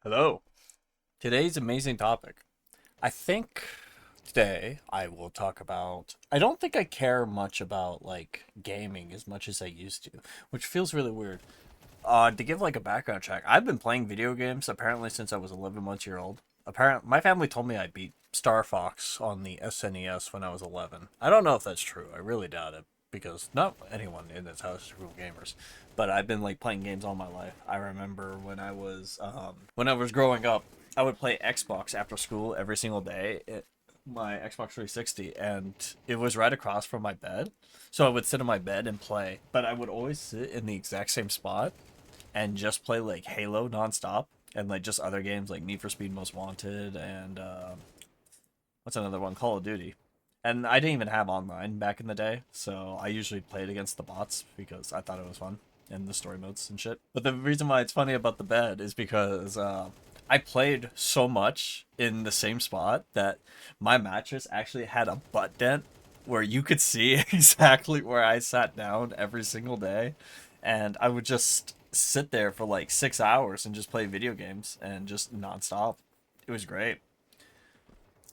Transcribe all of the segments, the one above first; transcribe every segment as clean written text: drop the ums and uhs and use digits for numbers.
Hello. Today's amazing topic. I think today I will talk about. I don't think I care much about like gaming as much as I used to, which feels really weird. To give like a background check, I've been playing video games apparently since I was 11 months year old. My family told me I beat Star Fox on the SNES when I was 11. I don't know if that's true. I really doubt it because not anyone in this house is real gamers. But I've been like playing games all my life. I remember when I was growing up, I would play Xbox after school every single day. My Xbox 360, and it was right across from my bed. So I would sit on my bed and play, but I would always sit in the exact same spot and just play like Halo nonstop and like just other games like Need for Speed Most Wanted and what's another one? Call of Duty. And I didn't even have online back in the day, so I usually played against the bots because I thought it was fun and the story modes and shit. But the reason why it's funny about the bed is because I played so much in the same spot that my mattress actually had a butt dent where you could see exactly where I sat down every single day. And I would just sit there for like 6 hours and just play video games and just nonstop. It was great.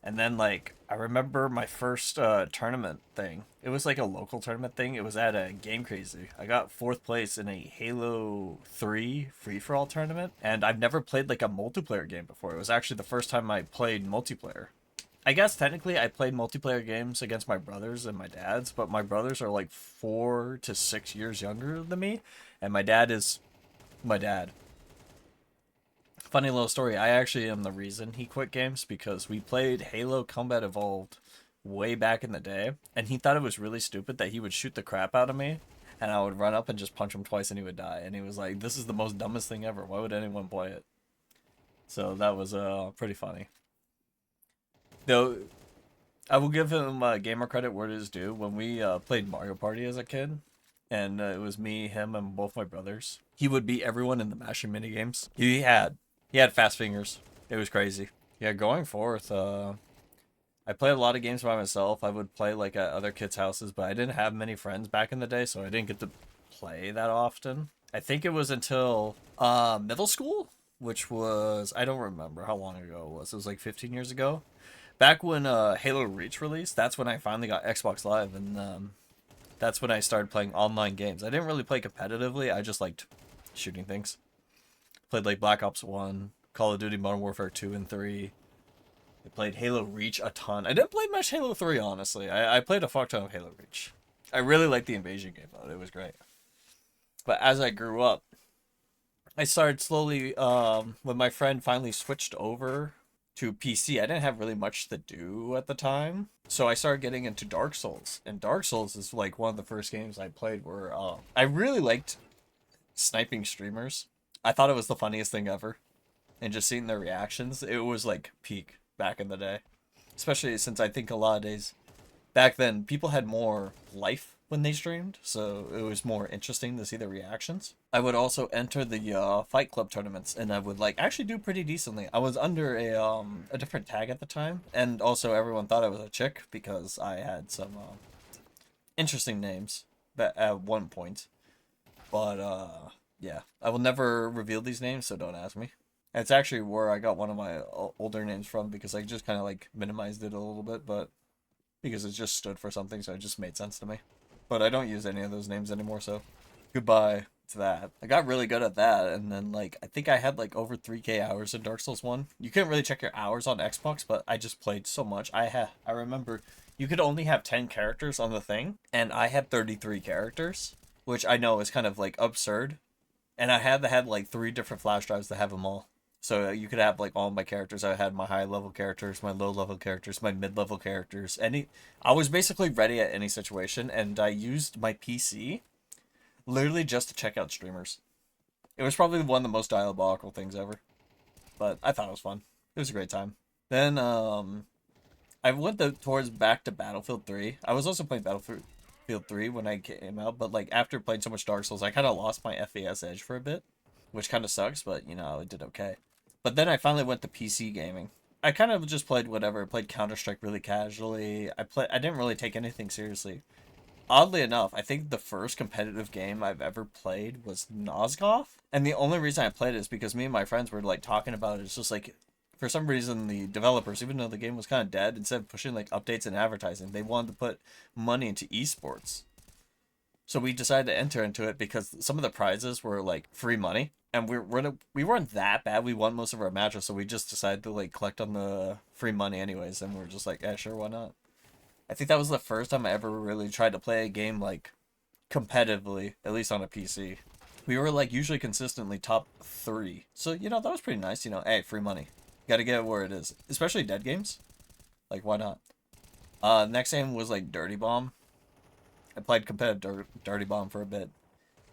And then like I remember my first tournament thing. It was like a local tournament thing. It was at a Game Crazy. I got fourth place in a Halo 3 free for all tournament, and I've never played like a multiplayer game before. It was actually the first time I played multiplayer. I guess technically I played multiplayer games against my brothers and my dad's, but my brothers are like 4 to 6 years younger than me, and my dad is my dad. Funny little story. I actually am the reason he quit games because we played Halo Combat Evolved way back in the day, and he thought it was really stupid that he would shoot the crap out of me, and I would run up and just punch him twice and he would die. And he was like, "This is the most dumbest thing ever. Why would anyone play it?" So that was pretty funny. Though I will give him gamer credit where it is due. When we played Mario Party as a kid, and it was me, him, and both my brothers, he would beat everyone in the mashing mini games. He had fast fingers. It was crazy. Yeah, going forth, I played a lot of games by myself. I would play like at other kids' houses, but I didn't have many friends back in the day, so I didn't get to play that often. I think it was until middle school, which was I don't remember how long ago it was. It was like 15 years ago. Back when Halo Reach released, that's when I finally got Xbox Live, and that's when I started playing online games. I didn't really play competitively. I just liked shooting things. Played like Black Ops 1, Call of Duty Modern Warfare 2 and 3. I played Halo Reach a ton. I didn't play much Halo 3, honestly. I played a fuck ton of Halo Reach. I really liked the invasion game, though. It was great. But as I grew up, I started slowly, when my friend finally switched over to PC, I didn't have really much to do at the time. So I started getting into Dark Souls. And Dark Souls is like one of the first games I played where I really liked sniping streamers. I thought it was the funniest thing ever. And just seeing their reactions, it was like peak back in the day. Especially since I think a lot of days back then, people had more life when they streamed, so it was more interesting to see their reactions. I would also enter the Fight Club tournaments, and I would like actually do pretty decently. I was under a different tag at the time, and also everyone thought I was a chick because I had some interesting names at one point. But yeah, I will never reveal these names, so don't ask me. It's actually where I got one of my older names from because I just kind of like minimized it a little bit, but because it just stood for something, so it just made sense to me. But I don't use any of those names anymore, so goodbye to that. I got really good at that, and then like I think I had like over 3K hours in Dark Souls 1. You couldn't really check your hours on Xbox, but I just played so much. I remember you could only have 10 characters on the thing, and I had 33 characters, which I know is kind of like absurd. And I had like three different flash drives to have them all. So you could have like all my characters. I had my high level characters, my low level characters, my mid level characters. I was basically ready at any situation, and I used my PC literally just to check out streamers. It was probably one of the most diabolical things ever, but I thought it was fun. It was a great time. Then I went towards back to Battlefield 3. I was also playing Battlefield 3 when I came out, but like after playing so much Dark Souls, I kind of lost my FPS edge for a bit, which kind of sucks, but you know, it did okay. But then I finally went to PC gaming. I kind of just played whatever. I played Counter Strike really casually. I didn't really take anything seriously Oddly enough, I think the first competitive game I've ever played was Nosgoth. And the only reason I played it is because me and my friends were like talking about it. It's just like, for some reason, the developers, even though the game was kind of dead, instead of pushing like updates and advertising, they wanted to put money into esports. So we decided to enter into it because some of the prizes were like free money, and we weren't that bad. We won most of our matches, so we just decided to like collect on the free money anyways, and we're just like, yeah, sure, why not? I think that was the first time I ever really tried to play a game like competitively, at least on a PC. We were like usually consistently top three, so that was pretty nice. Hey, free money, got to get it where it is, especially dead games. Like, why not? Next game was like Dirty Bomb. I played competitive Dirty Bomb for a bit.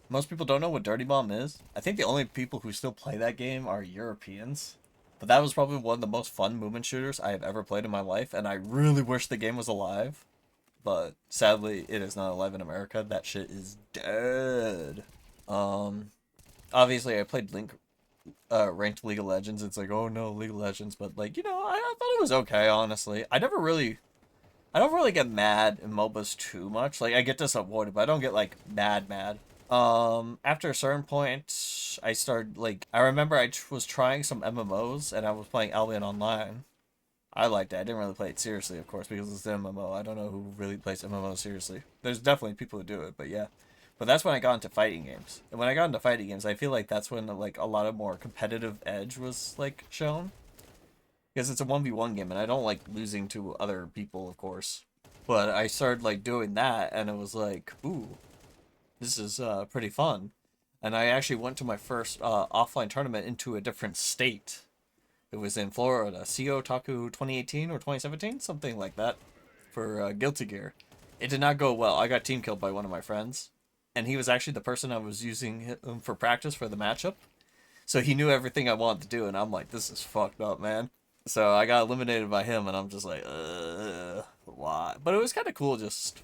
Most people don't know what Dirty Bomb is. I think the only people who still play that game are Europeans. But that was probably one of the most fun movement shooters I have ever played in my life, and I really wish the game was alive. But sadly, it is not alive in America. That shit is dead. Um, Obviously, I played ranked League of Legends. It's like, oh no, League of Legends, but like, I thought it was okay. Honestly, I don't really get mad in MOBAs too much. Like, I get disappointed, but I don't get like mad. After a certain point, I started like I remember was trying some MMOs and I was playing Albion Online. I liked it. I didn't really play it seriously, of course, because it's an MMO. I don't know who really plays MMO seriously. There's definitely people who do it, but yeah. But that's when I got into fighting games. And when I got into fighting games, I feel like that's when like a lot of more competitive edge was like shown. Because it's a 1v1 game and I don't like losing to other people, of course. But I started like doing that and it was like, ooh, this is pretty fun. And I actually went to my first offline tournament into a different state. It was in Florida, CO Taku 2018 or 2017, something like that, for Guilty Gear. It did not go well. I got team killed by one of my friends, and he was actually the person I was using for practice for the matchup. So he knew everything I wanted to do, and I'm like, this is fucked up, man. So I got eliminated by him, and I'm just like, why? But it was kind of cool just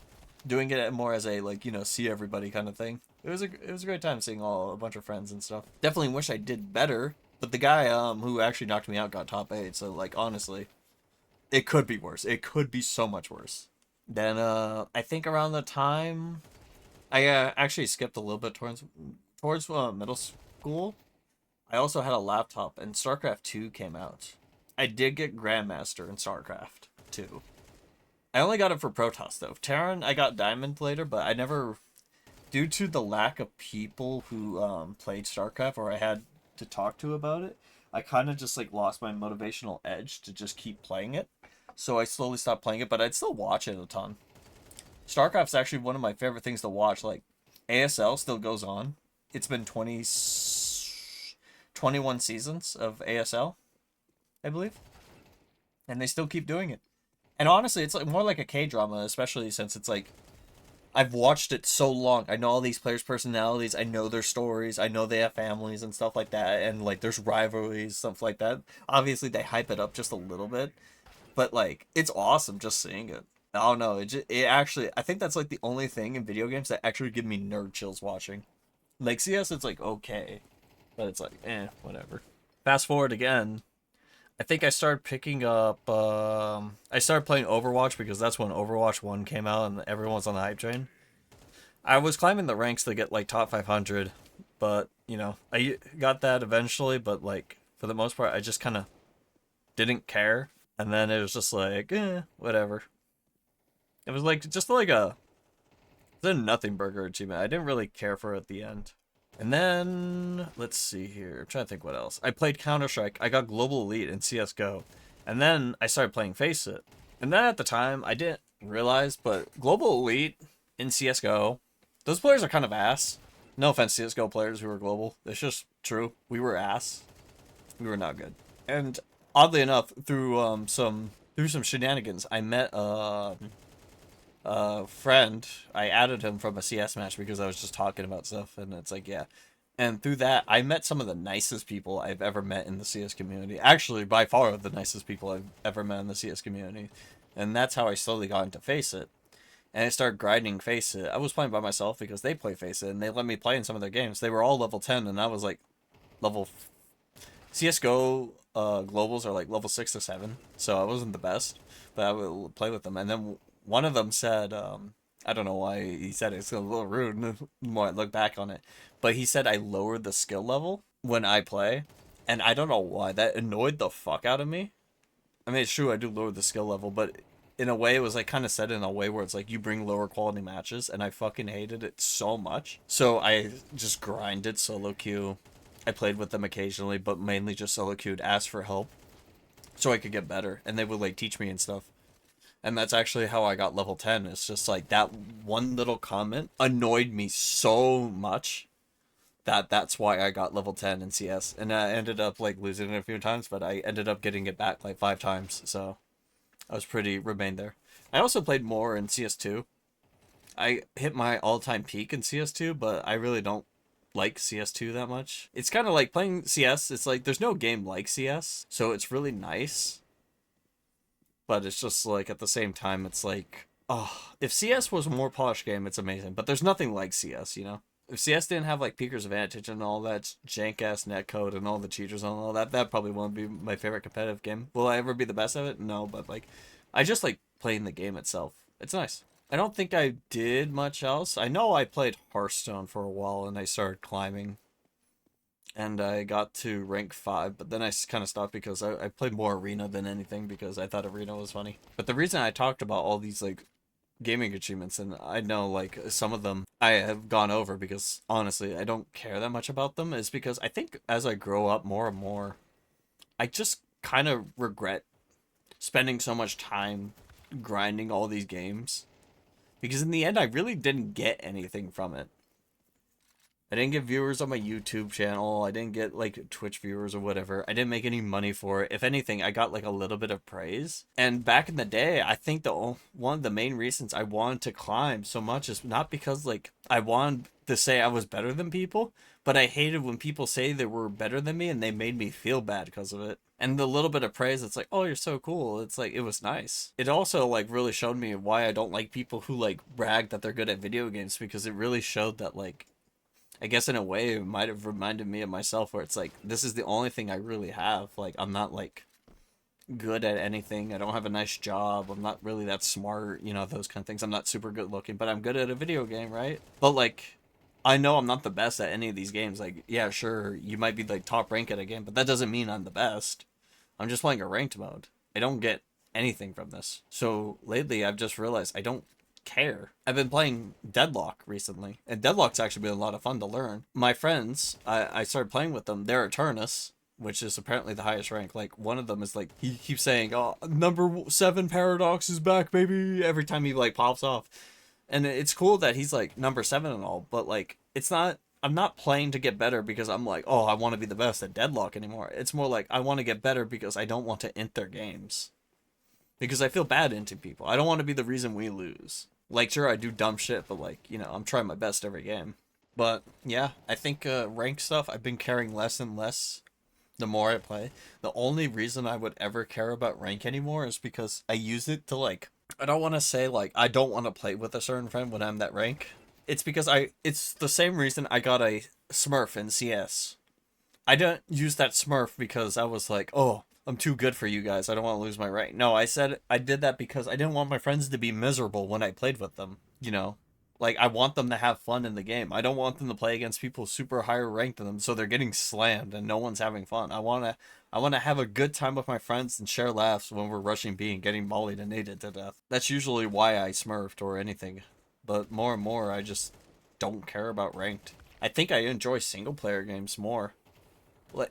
doing it more as a like see everybody kind of thing. It was a great time seeing a bunch of friends and stuff. Definitely wish I did better, but the guy who actually knocked me out got top 8. So like honestly, it could be worse. It could be so much worse. Then I think around the time I actually skipped a little bit towards middle school. I also had a laptop and StarCraft 2 came out. I did get Grandmaster in StarCraft 2. I only got it for Protoss though. Terran I got Diamond later, but I never, due to the lack of people who played StarCraft or I had to talk to about it, I kind of just like lost my motivational edge to just keep playing it. So I slowly stopped playing it, but I'd still watch it a ton. StarCraft's actually one of my favorite things to watch. Like ASL still goes on. It's been 21 seasons of ASL, I believe, and they still keep doing it. And honestly, it's like more like a K drama, especially since it's like I've watched it so long. I know all these players' personalities. I know their stories. I know they have families and stuff like that. And like there's rivalries, stuff like that. Obviously, they hype it up just a little bit, but like it's awesome just seeing it. I don't know. It actually I think that's like the only thing in video games that actually give me nerd chills watching. Like CS, it's like okay, but it's like whatever. Fast forward again. I think I started picking up. I started playing Overwatch because that's when Overwatch 1 came out and everyone's on the hype train. I was climbing the ranks to get like top 500, but I got that eventually. But like for the most part, I just kind of didn't care, and then it was just like whatever. It was like just like a nothing burger achievement. I didn't really care for it at the end. And then, let's see here. I'm trying to think what else. I played Counter-Strike. I got Global Elite in CSGO. And then I started playing Face It. And then at the time, I didn't realize, but Global Elite in CSGO, those players are kind of ass. No offense, CSGO players who are global. It's just true. We were ass. We were not good. And oddly enough, through some shenanigans, I met friend. I added him from a CS match because I was just talking about stuff, and it's like, yeah. And through that, I met some of the nicest people I've ever met in the CS community. Actually, by far the nicest people I've ever met in the CS community. And that's how I slowly got into Face It. And I started grinding Face It. I was playing by myself because they play Face It, and they let me play in some of their games. They were all level 10, and I was like level... CSGO globals are like level 6 or 7, so I wasn't the best, but I would play with them. And then one of them said, I don't know why he said it. It's a little rude the more I look back on it. But he said I lowered the skill level when I play. And I don't know why. That annoyed the fuck out of me. I mean, it's true, I do lower the skill level, but in a way, it was like kind of said in a way where it's like you bring lower quality matches, and I fucking hated it so much. So I just grinded solo queue. I played with them occasionally, but mainly just solo queued, asked for help so I could get better, and they would like teach me and stuff. And that's actually how I got level 10. It's just like that one little comment annoyed me so much that that's why I got level 10 in CS. And I ended up like losing it a few times, but I ended up getting it back like 5 times. So I was pretty remained there. I also played more in CS2. I hit my all-time peak in CS2, but I really don't like CS2 that much. It's kind of like playing CS. It's like there's no game like CS, so it's really nice. But it's just like at the same time, it's like, oh, if CS was a more polished game, it's amazing. But there's nothing like CS, you know? If CS didn't have like Peeker's Advantage and all that jank ass netcode and all the cheaters and all that, that probably won't be my favorite competitive game. Will I ever be the best at it? No, but like, I just like playing the game itself. It's nice. I don't think I did much else. I know I played Hearthstone for a while and I started climbing. And I got to rank 5, but then I kind of stopped because I played more Arena than anything because I thought Arena was funny. But the reason I talked about all these like gaming achievements, and I know like some of them I have gone over because honestly I don't care that much about them, is because I think as I grow up more and more, I just kind of regret spending so much time grinding all these games because in the end I really didn't get anything from it. I didn't get viewers on my YouTube channel. I didn't get like Twitch viewers or whatever. I didn't make any money for it. If anything, I got like a little bit of praise. And back in the day, I think one of the main reasons I wanted to climb so much is not because like I wanted to say I was better than people, but I hated when people say they were better than me and they made me feel bad because of it. And the little bit of praise, it's like, oh, you're so cool. It's like, it was nice. It also like really showed me why I don't like people who like brag that they're good at video games, because it really showed that like, I guess in a way it might have reminded me of myself, where it's like, this is the only thing I really have. Like, I'm not like good at anything. I don't have a nice job. I'm not really that smart, you know, those kind of things. I'm not super good looking, but I'm good at a video game, right? But like, I know I'm not the best at any of these games. Like, yeah, sure, you might be like top rank at a game, but that doesn't mean I'm the best. I'm just playing a ranked mode. I don't get anything from this. So lately I've just realized I don't care. I've been playing Deadlock recently, and Deadlock's actually been a lot of fun to learn. My friends, I started playing with them. They're Eternus, which is apparently the highest rank. Like, one of them is like, he keeps saying, oh, number 7 Paradox is back, baby, every time he like pops off. And it's cool that he's like number 7 and all, but like, it's not, I'm not playing to get better because I'm like, oh, I want to be the best at Deadlock anymore. It's more like, I want to get better because I don't want to int their games. Because I feel bad into people. I don't want to be the reason we lose. Like, sure, I do dumb shit, but like, you know, I'm trying my best every game. But yeah, I think rank stuff, I've been caring less and less the more I play. The only reason I would ever care about rank anymore is because I use it to like, I don't want to say like, I don't want to play with a certain friend when I'm that rank. It's because it's the same reason I got a Smurf in CS. I didn't use that Smurf because I was like, oh, I'm too good for you guys. I don't want to lose my rank. No, I said I did that because I didn't want my friends to be miserable when I played with them. You know, like, I want them to have fun in the game. I don't want them to play against people super higher ranked than them, so they're getting slammed and no one's having fun. I wanna have a good time with my friends and share laughs when we're rushing B and getting mollied and naded to death. That's usually why I smurfed or anything. But more and more, I just don't care about ranked. I think I enjoy single player games more.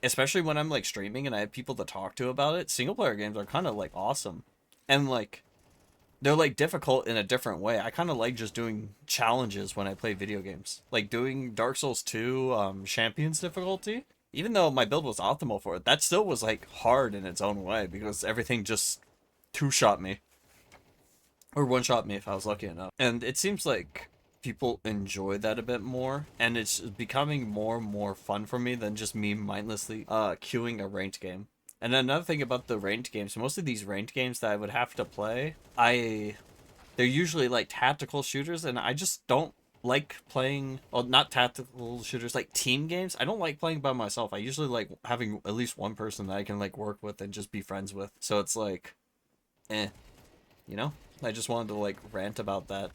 Especially when I'm like streaming and I have people to talk to about it. Single player games are kind of like awesome, and like, they're like difficult in a different way. I kind of like just doing challenges when I play video games, like doing Dark Souls 2 Champions difficulty. Even though my build was optimal for it, that still was like hard in its own way because everything just two-shot me, or one-shot me if I was lucky enough. And it seems like people enjoy that a bit more, and it's becoming more and more fun for me than just me mindlessly queuing a ranked game. And another thing about the ranked games, most of these ranked games that I would have to play, they're usually like tactical shooters, and I just don't like playing, well, not tactical shooters, like team games. I don't like playing by myself. I usually like having at least one person that I can like work with and just be friends with. So it's like, you know? I just wanted to like rant about that.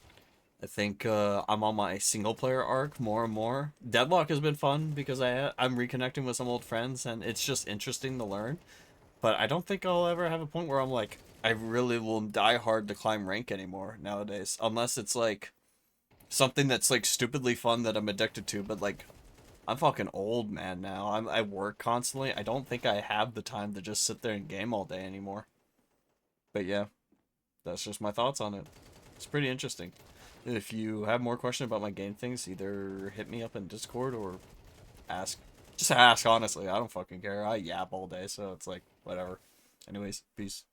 I think I'm on my single player arc more and more. Deadlock has been fun because I'm reconnecting with some old friends and it's just interesting to learn. But I don't think I'll ever have a point where I'm like, I really will die hard to climb rank anymore nowadays. Unless it's like something that's like stupidly fun that I'm addicted to. But like, I'm fucking old, man, now. I work constantly. I don't think I have the time to just sit there and game all day anymore. But yeah, that's just my thoughts on it. It's pretty interesting. If you have more questions about my game things, either hit me up in Discord or ask. Just ask, honestly. I don't fucking care. I yap all day, so it's like, whatever. Anyways, peace.